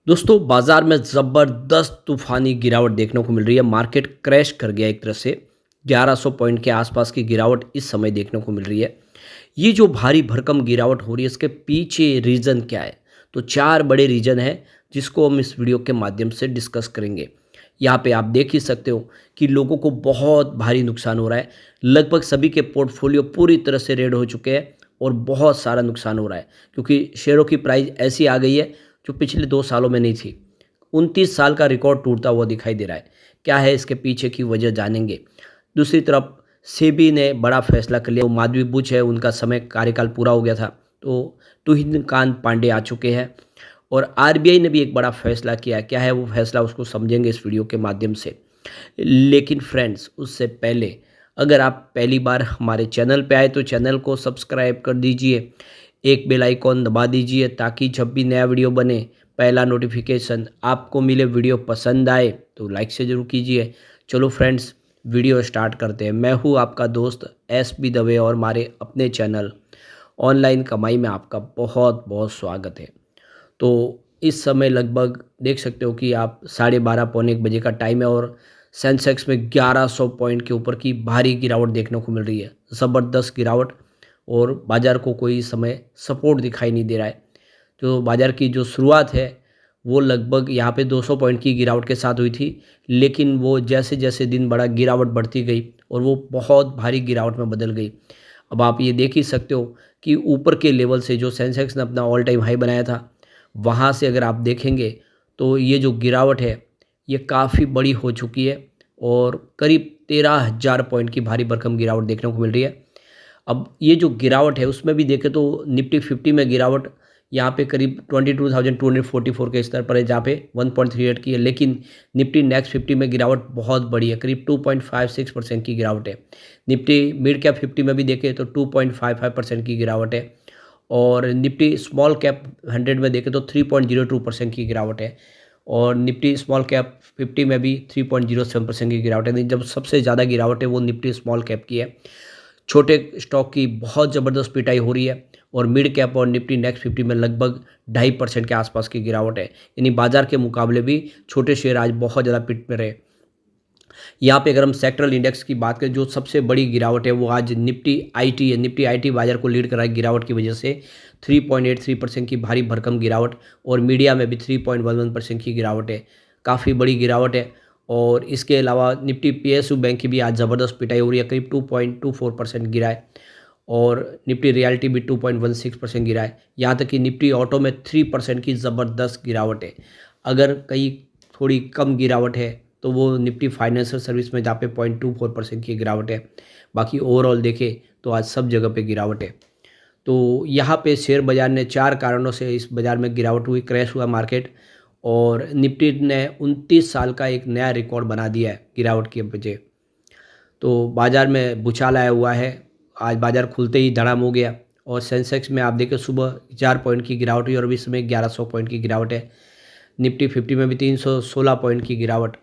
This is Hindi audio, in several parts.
दोस्तों बाजार में ज़बरदस्त तूफानी गिरावट देखने को मिल रही है। मार्केट क्रैश कर गया एक तरह से। 1100 पॉइंट के आसपास की गिरावट इस समय देखने को मिल रही है। ये जो भारी भरकम गिरावट हो रही है इसके पीछे रीज़न क्या है? तो 4 बड़े रीज़न हैं जिसको हम इस वीडियो के माध्यम से डिस्कस करेंगे। यहाँ पे आप देख ही सकते हो कि लोगों को बहुत भारी नुकसान हो रहा है। लगभग सभी के पोर्टफोलियो पूरी तरह से रेड हो चुके हैं और बहुत सारा नुकसान हो रहा है क्योंकि शेयरों की प्राइस ऐसी आ गई है जो पिछले 2 सालों में नहीं थी। 29 साल का रिकॉर्ड टूटता हुआ दिखाई दे रहा है। क्या है इसके पीछे की वजह जानेंगे। दूसरी तरफ सेबी ने बड़ा फैसला कर लिया। वो माधवी बुच है, उनका समय कार्यकाल पूरा हो गया था, तो तुहिनकांत पांडे आ चुके हैं और आरबीआई ने भी एक बड़ा फैसला किया। क्या है वो फैसला, उसको समझेंगे इस वीडियो के माध्यम से। लेकिन फ्रेंड्स उससे पहले अगर आप पहली बार हमारे चैनल पे आए तो चैनल को सब्सक्राइब कर दीजिए, एक बेल आइकॉन दबा दीजिए ताकि जब भी नया वीडियो बने पहला नोटिफिकेशन आपको मिले। वीडियो पसंद आए तो लाइक से ज़रूर कीजिए। चलो फ्रेंड्स वीडियो स्टार्ट करते हैं। मैं हूँ आपका दोस्त एस बी दवे और हमारे अपने चैनल ऑनलाइन कमाई में आपका बहुत बहुत स्वागत है। तो इस समय लगभग देख सकते हो कि आप 12:30 पौने 1 बजे का टाइम है और सेंसेक्स में 1100 पॉइंट के ऊपर की भारी गिरावट देखने को मिल रही है। ज़बरदस्त गिरावट और बाज़ार को कोई समय सपोर्ट दिखाई नहीं दे रहा है। तो बाज़ार की जो शुरुआत है वो लगभग यहाँ पे 200 पॉइंट की गिरावट के साथ हुई थी, लेकिन वो जैसे जैसे दिन बढ़ा गिरावट बढ़ती गई और वो बहुत भारी गिरावट में बदल गई। अब आप ये देख ही सकते हो कि ऊपर के लेवल से जो सेंसेक्स ने अपना ऑल टाइम हाई बनाया था, वहाँ से अगर आप देखेंगे तो ये जो गिरावट है ये काफ़ी बड़ी हो चुकी है और करीब 13,000 पॉइंट की भारी भरकम गिरावट देखने को मिल रही है। अब ये जो गिरावट है उसमें भी देखें तो निफ्टी 50 में गिरावट यहाँ पे करीब 22,244 के स्तर पर है, जहाँ पे 1.38 की है। लेकिन निफ्टी नेक्स्ट 50 में गिरावट बहुत बड़ी है, करीब 2.56% की गिरावट है। निफ्टी मिड कैप 50 में भी देखें तो 2.55% की गिरावट है और निफ्टी स्मॉल कैप 100 में देखें तो 3.02% की गिरावट है और निफ्टी स्मॉल कैप 50 में भी 3.07% की गिरावट है। लेकिन जब सबसे ज़्यादा गिरावट है वो निफ्टी स्मॉल कैप की है। छोटे स्टॉक की बहुत ज़बरदस्त पिटाई हो रही है और मिड कैप और निफ्टी नेक्स्ट 50 में लगभग 2.5% के आसपास की गिरावट है। यानी बाजार के मुकाबले भी छोटे शेयर आज बहुत ज़्यादा पिट में रहे। यहाँ पे अगर हम सेक्टरल इंडेक्स की बात करें, जो सबसे बड़ी गिरावट है वो आज निफ्टी आईटी है। निफ्टी आईटी बाजार को लीड कर रहा है गिरावट की वजह से। 3.83% की भारी भरकम गिरावट और मीडिया में भी 3.11% की गिरावट है। काफ़ी बड़ी गिरावट है और इसके अलावा निफ्टी पीएसयू बैंक की भी आज ज़बरदस्त पिटाई हो रही है, करीब 2.24% गिरा है और निफ्टी रियल्टी भी 2.16% गिरा है। यहाँ तक कि निफ्टी ऑटो में 3% की ज़बरदस्त गिरावट है। अगर कहीं थोड़ी कम गिरावट है तो वो निफ्टी फाइनेंशियल सर्विस में, जहाँ पे 0.24% की गिरावट है। बाकी ओवरऑल देखें तो आज सब जगह पे गिरावट है। तो यहाँ पे शेयर बाज़ार ने 4 कारणों से इस बाज़ार में गिरावट हुई, क्रैश हुआ मार्केट और निफ्टी ने 29 साल का एक नया रिकॉर्ड बना दिया है गिरावट की वजह। तो बाज़ार में भूचाल आया हुआ है। आज बाज़ार खुलते ही धड़ाम हो गया और सेंसेक्स में आप देखें सुबह 4 पॉइंट की गिरावट हुई और अभी इस समय 1100 पॉइंट की गिरावट है। निफ्टी 50 में भी 316 पॉइंट की गिरावट,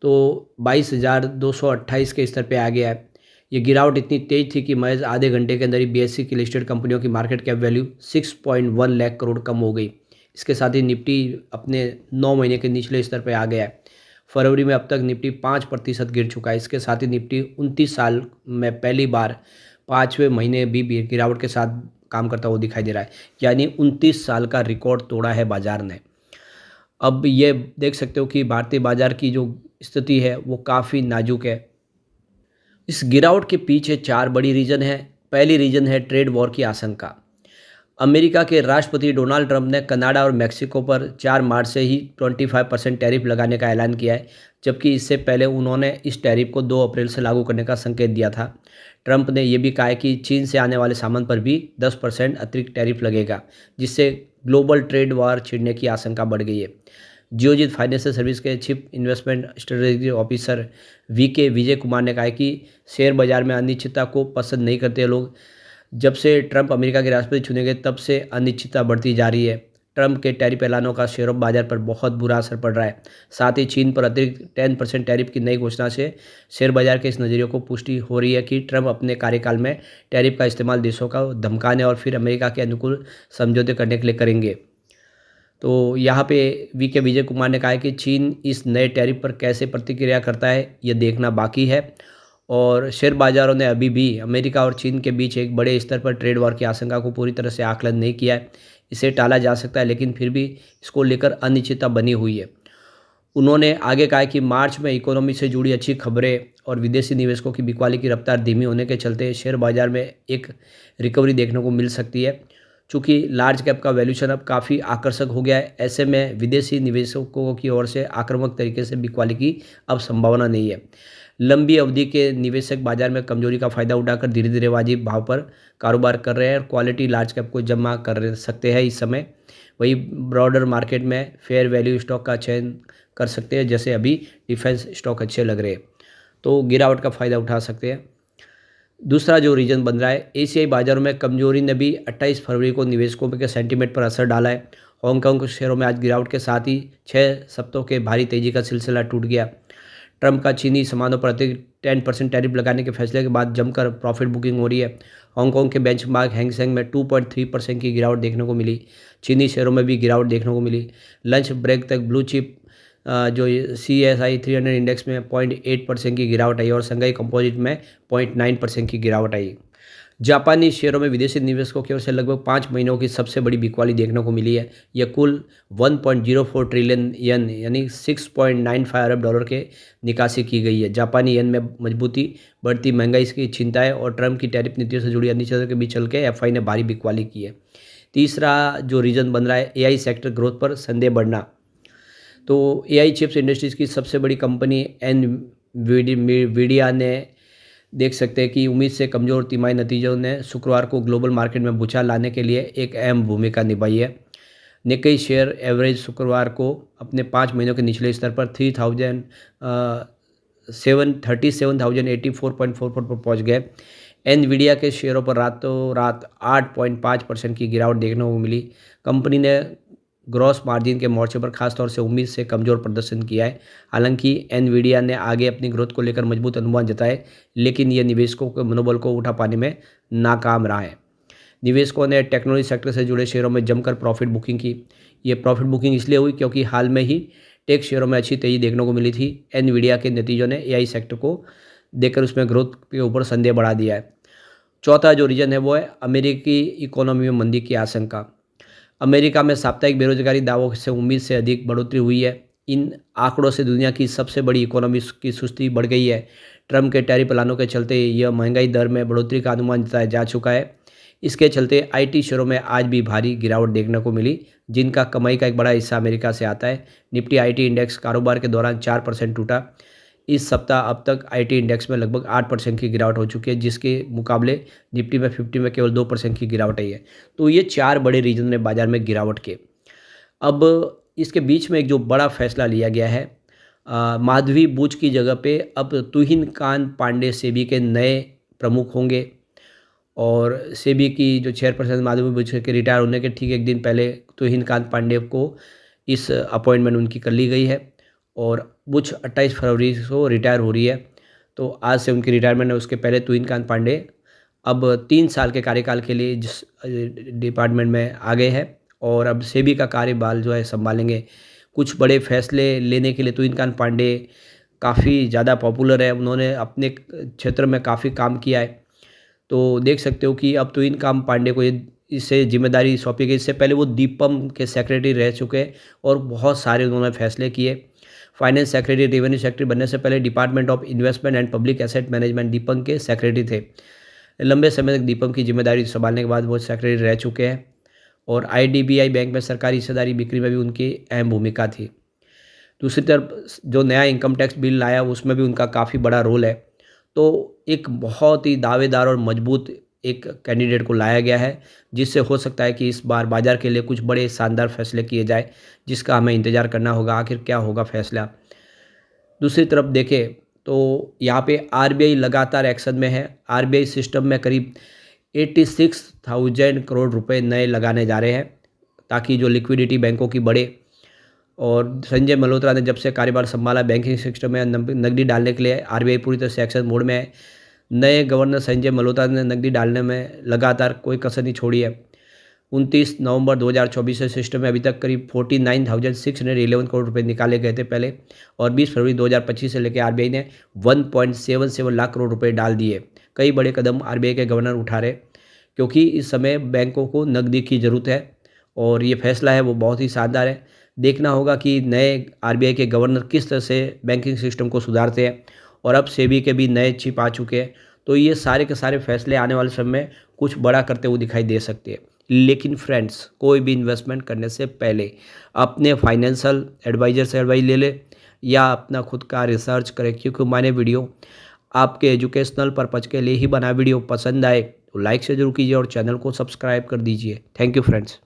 तो 22,228 के स्तर पे आ गया है। ये गिरावट इतनी तेज़ थी कि महज आधे घंटे के अंदर ही बीएसई की लिस्टेड कंपनियों की market cap value 6.1 lakh crore कम हो गई। इसके साथ ही निफ्टी अपने 9 महीने के निचले स्तर पे आ गया है। फरवरी में अब तक निफ्टी 5% गिर चुका है। इसके साथ ही निफ्टी 29 साल में पहली बार 5वें महीने भी गिरावट के साथ काम करता हुआ दिखाई दे रहा है। यानी 29 साल का रिकॉर्ड तोड़ा है बाजार ने। अब ये देख सकते हो कि भारतीय बाजार की जो स्थिति है वो काफ़ी नाजुक है। इस गिरावट के पीछे 4 बड़ी रीज़न है। पहली रीज़न है ट्रेड वॉर की आशंका। अमेरिका के राष्ट्रपति डोनाल्ड ट्रंप ने कनाडा और मेक्सिको पर 4 मार्च से ही 25% टैरिफ लगाने का ऐलान किया है, जबकि इससे पहले उन्होंने इस टैरिफ को 2 अप्रैल से लागू करने का संकेत दिया था। ट्रंप ने यह भी कहा है कि चीन से आने वाले सामान पर भी 10% अतिरिक्त टैरिफ लगेगा, जिससे ग्लोबल ट्रेड वॉर छिड़ने की आशंका बढ़ गई है। जियोजित फाइनेंशियल सर्विस के chief investment strategy officer VK Vijay Kumar ने कहा है कि शेयर बाजार में अनिश्चितता को पसंद नहीं करते लोग। जब से ट्रंप अमेरिका के राष्ट्रपति चुने गए तब से अनिश्चितता बढ़ती जा रही है। ट्रंप के टैरिफ ऐलानों का शेयर बाजार पर बहुत बुरा असर पड़ रहा है। साथ ही चीन पर अतिरिक्त 10% टैरिफ की नई घोषणा से शेयर बाजार के इस नज़रिए को पुष्टि हो रही है कि ट्रंप अपने कार्यकाल में टैरिफ का इस्तेमाल देशों का धमकाने और फिर अमेरिका के अनुकूल समझौते करने के लिए करेंगे। तो यहाँ पे वी के विजय कुमार ने कहा है कि चीन इस नए टैरिफ पर कैसे प्रतिक्रिया करता है, ये देखना बाकी है। और शेयर बाज़ारों ने अभी भी अमेरिका और चीन के बीच एक बड़े स्तर पर ट्रेड वॉर की आशंका को पूरी तरह से आकलन नहीं किया है। इसे टाला जा सकता है, लेकिन फिर भी इसको लेकर अनिश्चितता बनी हुई है। उन्होंने आगे कहा कि मार्च में इकोनॉमी से जुड़ी अच्छी खबरें और विदेशी निवेशकों की बिकवाली की रफ्तार धीमी होने के चलते शेयर बाजार में एक रिकवरी देखने को मिल सकती है। चूँकि लार्ज कैप का वैल्यूशन अब काफ़ी आकर्षक हो गया है, ऐसे में विदेशी निवेशकों की ओर से आक्रामक तरीके से बिकवाली की अब संभावना नहीं है। लंबी अवधि के निवेशक बाजार में कमजोरी का फायदा उठाकर धीरे धीरे वाजिब भाव पर कारोबार कर रहे हैं और क्वालिटी लार्ज कैप को जमा कर सकते हैं इस समय। वही ब्रॉडर मार्केट में फेयर वैल्यू स्टॉक का चयन कर सकते हैं, जैसे अभी डिफेंस स्टॉक अच्छे लग रहे हैं, तो गिरावट का फ़ायदा उठा सकते हैं। दूसरा जो रीजन बन रहा है, एशियाई बाजारों में कमजोरी ने भी 28 फरवरी को निवेशकों के सेंटीमेंट पर असर डाला है। हांगकांग के शेयरों में आज गिरावट के साथ ही 6 सप्ताहों के भारी तेजी का सिलसिला टूट गया। ट्रंप का चीनी सामानों पर अतिरिक्त 10% टैरिफ लगाने के फैसले के बाद जमकर प्रॉफिट बुकिंग हो रही है। हांगकांग के बेंचमार्क हैंगसेंग में 2.3% की गिरावट देखने को मिली। चीनी शेयरों में भी गिरावट देखने को मिली। लंच ब्रेक तक ब्लू चिप जो CSI 300 इंडेक्स में 0.8% की गिरावट आई और संघाई कंपोजिट में 0.9% की गिरावट आई। जापानी शेयरों में विदेशी निवेशकों की ओर से लगभग 5 महीनों की सबसे बड़ी बिकवाली देखने को मिली है। यह कुल 1.04 ट्रिलियन येन यानी 6.95 अरब डॉलर के निकासी की गई है। जापानी येन में मजबूती, बढ़ती महंगाई की चिंताएं और ट्रंप की टैरिफ नीतियों से जुड़ी अनिश्चितता के बीच चल के FI ने भारी बिकवाली की है। तीसरा जो रीजन बन रहा है, AI सेक्टर ग्रोथ पर संदेह बढ़ना। तो AI चिप्स इंडस्ट्रीज़ की सबसे बड़ी कंपनी एनवीडिया ने देख सकते हैं कि उम्मीद से कमज़ोर तिमाही नतीजों ने शुक्रवार को ग्लोबल मार्केट में भूचाल लाने के लिए एक अहम भूमिका निभाई है। निक्केई शेयर एवरेज शुक्रवार को अपने 5 महीनों के निचले स्तर पर 37,084.44 पर पहुंच गए। एनवीडिया के शेयरों पर रातों रात 8.5% की गिरावट देखने को मिली। कंपनी ने ग्रॉस मार्जिन के मोर्चे पर खासतौर से उम्मीद से कमज़ोर प्रदर्शन किया है। हालांकि एनवीडिया ने आगे अपनी ग्रोथ को लेकर मजबूत अनुमान जताए, लेकिन यह निवेशकों के मनोबल को उठा पाने में नाकाम रहा है। निवेशकों ने टेक्नोलॉजी सेक्टर से जुड़े शेयरों में जमकर प्रॉफिट बुकिंग की। ये प्रॉफिट बुकिंग इसलिए हुई क्योंकि हाल में ही टेक शेयरों में अच्छी तेज़ी देखने को मिली थी। एनवीडिया के नतीजों ने AI सेक्टर को देखकर उसमें ग्रोथ के ऊपर संदेह बढ़ा दिया है। चौथा जो रीजन है वो है अमेरिकी इकोनॉमी में मंदी की आशंका। अमेरिका में साप्ताहिक बेरोजगारी दावों से उम्मीद से अधिक बढ़ोतरी हुई है। इन आंकड़ों से दुनिया की सबसे बड़ी इकोनॉमी की सुस्ती बढ़ गई है। ट्रंप के टैरिफ प्लानों के चलते यह महंगाई दर में बढ़ोतरी का अनुमान जताया जा चुका है। इसके चलते IT शेयरों में आज भी भारी गिरावट देखने को मिली, जिनका कमाई का एक बड़ा हिस्सा अमेरिका से आता है। निफ्टी IT इंडेक्स कारोबार के दौरान 4% टूटा। इस सप्ताह अब तक IT इंडेक्स में लगभग 8% की गिरावट हो चुकी है, जिसके मुकाबले निफ्टी में 50 में केवल 2% की गिरावट आई है। तो ये 4 बड़े रीजन है बाजार में गिरावट के। अब इसके बीच में एक जो बड़ा फैसला लिया गया है, माधवी बुच की जगह पे अब तुहिन कांत पांडे सेबी के नए प्रमुख होंगे। और सेबी की जो चेयरपर्सन माधवी बुच के रिटायर होने के ठीक एक दिन पहले तुहिन कांत पांडे को इस अपॉइंटमेंट उनकी कर ली गई है और बुच 28 फरवरी को रिटायर हो रही है। तो आज से उनकी रिटायरमेंट है। उसके पहले तुहिन कांत पांडे अब 3 साल के कार्यकाल के लिए जिस डिपार्टमेंट में आ गए हैं और अब सेबी का कार्यभार जो है संभालेंगे। कुछ बड़े फैसले लेने के लिए तुहिन कांत पांडे काफ़ी ज़्यादा पॉपुलर है। उन्होंने अपने क्षेत्र में काफ़ी काम किया है। तो देख सकते हो कि अब तुहिन कांत पांडे को ये इससे जिम्मेदारी सौंपी गई। इससे पहले वो दीपम के सेक्रेटरी रह चुके हैं और बहुत सारे उन्होंने फैसले किए। फाइनेंस सेक्रेटरी, रेवेन्यू सेक्रेटरी बनने से पहले department of investment and public asset management Deepam के सेक्रेटरी थे। लंबे समय तक दीपम की जिम्मेदारी संभालने के बाद वो सेक्रेटरी रह चुके हैं और IDBI बैंक में सरकारी हिस्सेदारी बिक्री में भी उनकी अहम भूमिका थी। दूसरी तरफ जो नया इनकम टैक्स बिल लाया उसमें भी उनका काफ़ी बड़ा रोल है। तो एक बहुत ही दावेदार और मजबूत एक कैंडिडेट को लाया गया है, जिससे हो सकता है कि इस बार बाज़ार के लिए कुछ बड़े शानदार फैसले किए जाए, जिसका हमें इंतज़ार करना होगा आखिर क्या होगा फैसला। दूसरी तरफ देखें तो यहाँ पे RBI लगातार एक्शन में है। RBI सिस्टम में करीब 86,000 करोड़ रुपए नए लगाने जा रहे हैं ताकि जो लिक्विडिटी बैंकों की बढ़े। और संजय मल्होत्रा ने जब से कार्यभार संभाला, बैंकिंग सिस्टम में नकदी डालने के लिए RBI पूरी तरह से एक्शन मोड में है। नए गवर्नर संजय मल्होत्रा ने नकदी डालने में लगातार कोई कसर नहीं छोड़ी है। 29 नवंबर 2024 से सिस्टम में अभी तक करीब 49,611 करोड़ रुपए निकाले गए थे पहले, और 20 फरवरी 2025 से लेकर आरबीआई ने 1.77 लाख करोड़ रुपए डाल दिए। कई बड़े कदम आरबीआई के गवर्नर उठा रहे, क्योंकि इस समय बैंकों को नकदी की ज़रूरत है और ये फैसला है वो बहुत ही शानदार है। देखना होगा कि नए आरबीआई के गवर्नर किस तरह से बैंकिंग सिस्टम को सुधारते हैं, और अब सेबी के भी नए चीफ आ चुके हैं, तो ये सारे के सारे फैसले आने वाले समय में कुछ बड़ा करते हुए दिखाई दे सकते हैं। लेकिन फ्रेंड्स, कोई भी इन्वेस्टमेंट करने से पहले अपने फाइनेंशियल एडवाइज़र से एडवाइस ले ले या अपना खुद का रिसर्च करें, क्योंकि मैंने वीडियो आपके एजुकेशनल पर्पज़ के लिए ही बना। वीडियो पसंद आए तो लाइक से जरूर कीजिए और चैनल को सब्सक्राइब कर दीजिए। Thank you friends.